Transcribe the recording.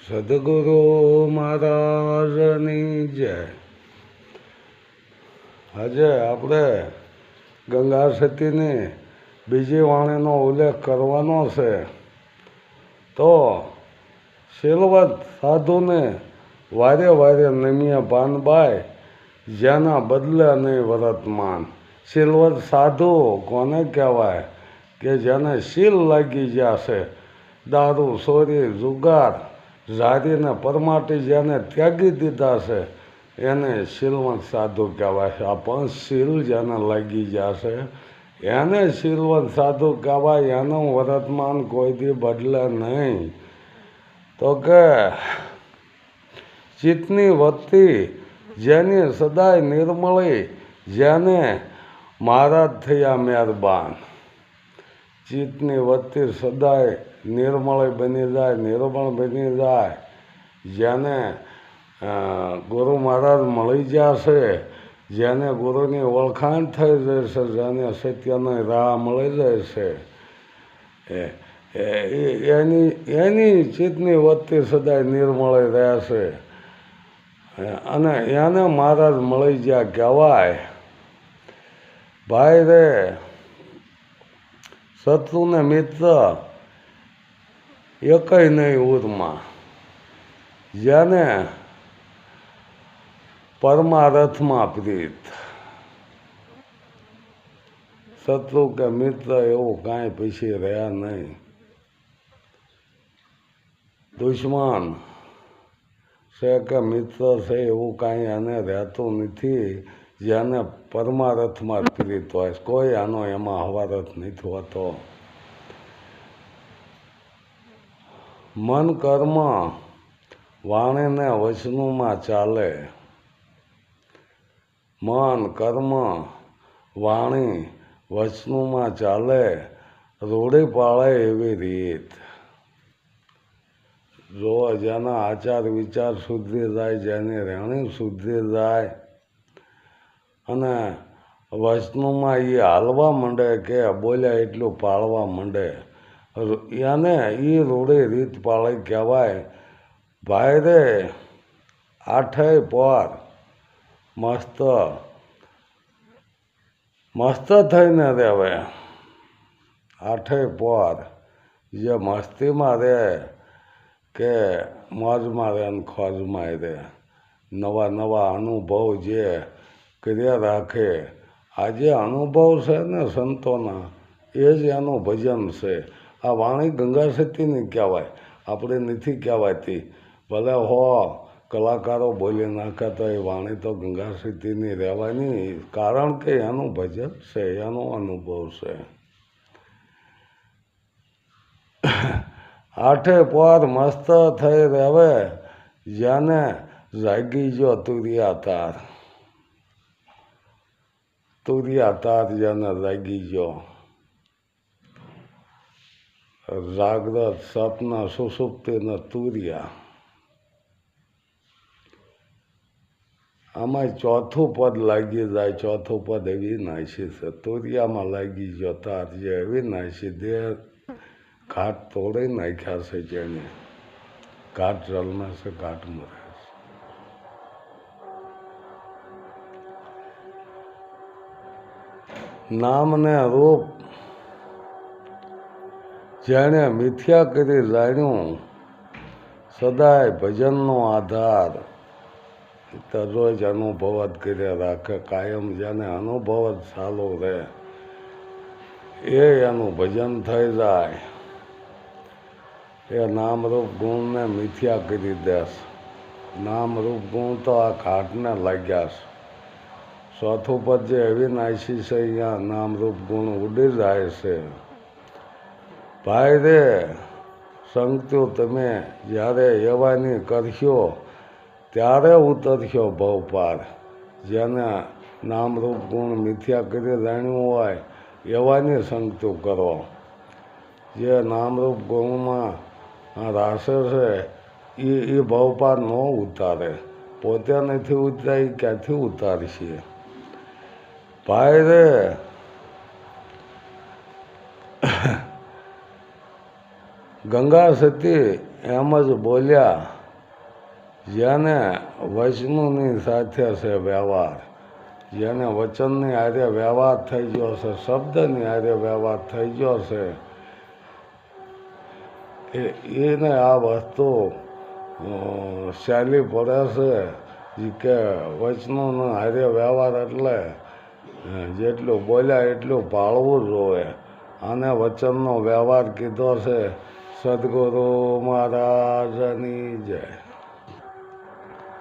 સદગુરુ મહારાજની જય. આજે આપણે ગંગા સતીની બીજી વાણીનો ઉલ્લેખ કરવાનો છે. તો શીલવત સાધુને વારે વારે નમ્યા પાનબાઈ, જેના બદલે નહીં વર્તમાન. શીલવત સાધુ કોને કહેવાય? કે જેને શીલ લાગી ગયા છે. દારૂ, ચોરી, જુગાર, ઝારીને પરમાટી જેને ત્યાગી દીધા છે એને શીલવંત સાધુ કહેવાય છે. આ પંચ શીલ જેને લાગી ગયા છે એને શીલવંત સાધુ કહેવાય. એનું વર્તમાન કોઈ દી બદલે નહીં. તો કે ચિત્તની વૃત્તિ જેની સદાય નિર્મળી, જેને મહારાજ થયા મહેરબાન. ચિત્તની વૃત્તિ સદાય નિર્મળ બની જાય, નિર્મળ બની જાય. જેને ગુરુ મહારાજ મળી ગયા છે, જેને ગુરુની ઓળખાણ થઈ જાય છે, જેને સત્યની રાહ મળી જાય છે, એની ચિત્તની વૃત્તિ સદાય નિર્મળ રહે છે. અને એને મહારાજ મળી ગયા કહેવાય. ભાઈ રે, શત્રુને મિત્ર એકય નહીં ઉરમાં. જેને પરમારથમાં પ્રીત. શત્રુ કે મિત્ર એવું કાંઈ પછી રહ્યા નહીં. દુશ્મન છે કે મિત્ર છે એવું કાંઈ એને રહેતું નથી. જેને પરમારથમાં પ્રીત હોય, કોઈ આનો એમાં હવારથ નથી હોતો. મન કર્મ વાણીને વચનોમાં ચાલે. મન કર્મ વાણી વચનોમાં ચાલે, રૂઢી પાળે એવી રીત. જો જેના આચાર વિચાર સુધરી જાય, જેની રહેણી સુધરી જાય અને વચનોમાં એ હાલવા માંડે કે બોલ્યા એટલું પાળવા માંડે, એને એ રૂઢી રીત પાળે કહેવાય. ભાઈ રે, આઠેય પર મસ્ત મસ્ત થઈને રહેવે. આઠેય પર જે મસ્તીમાં રહે કે મોજમાં રહે ને ખોજમાં રહે. નવા નવા અનુભવ જે કર્યા રાખે. આ જે અનુભવ છે ને સંતોના, એ જ એનું ભજન છે. આ વાણી ગંગા સતીની કહેવાય, આપણે નથી કહેવાતી. ભલે કલાકારો બોલી નાખે તો એ વાણી તો ગંગા સતીની રહેવાની. કારણ કે એનું ભજન છે, એનો અનુભવ છે. આઠે પર મસ્ત થઈ રહેવે, જેને જાગી જો તુરિયા તાર. તુરિયા તાર જેને જાગી જો. જાગ્રત, સપના, સુષુપ્તિને તુરિયા. આમાં ચોથું પદ લાગી જાય. ચોથું પદ અવિનાશી છે. તુરિયામાં લાગી ગયો તાર જે અવિનાશી દેહ ઘાટ તોડી નાખ્યા છે. જેને ઘાટ જલમે છે, ઘાટમાં રહે છે. નામ ને રૂપ જેણે મિથ્યા કરી જાણ્યું, સદાય ભજનનો આધાર. તો રોજ અનુભવ જ કર્યા રાખે. કાયમ જેને અનુભવ જ ચાલુ રહે એ એનું ભજન થઈ જાય. એ નામરૂપ ગુણને મિથ્યા કરી દેશ. નામરૂપ ગુણ તો આ ઘાટને લાગ્યા છે. ચોથું પદ જે અવિનાશી છે, અહીંયા નામરૂપ ગુણ ઉડી જાય છે. ભાઈ રે, સંગત્યું તમે જ્યારે એવાની કરશો ત્યારે ઉતરશો ભવ પાર. જેને નામરૂપ ગુણ મિથ્યા કરી જાણ્યું હોય એવાની સંગતું કરો. જે નામરૂપ ગુણમાં રાસે છે એ ભવપાર ન ઉતારે. પોતે નથી ઉતરાય, ક્યાંથી ઉતારશે? ભાઈ રે, ગંગા સતી એમ જ બોલ્યા. જેને વચનોની સાથે છે વ્યવહાર, જેને વચનની હારે વ્યવહાર થઈ ગયો છે, શબ્દની હારે વ્યવહાર થઈ ગયો છે, એને આ વસ્તુ સહેલી પડે છે કે વચનોનો હારે વ્યવહાર એટલે જેટલું બોલ્યા એટલું પાળવું જોઈએ. આને વચનનો વ્યવહાર કીધો છે. સદગુરુ મહારાજની જય.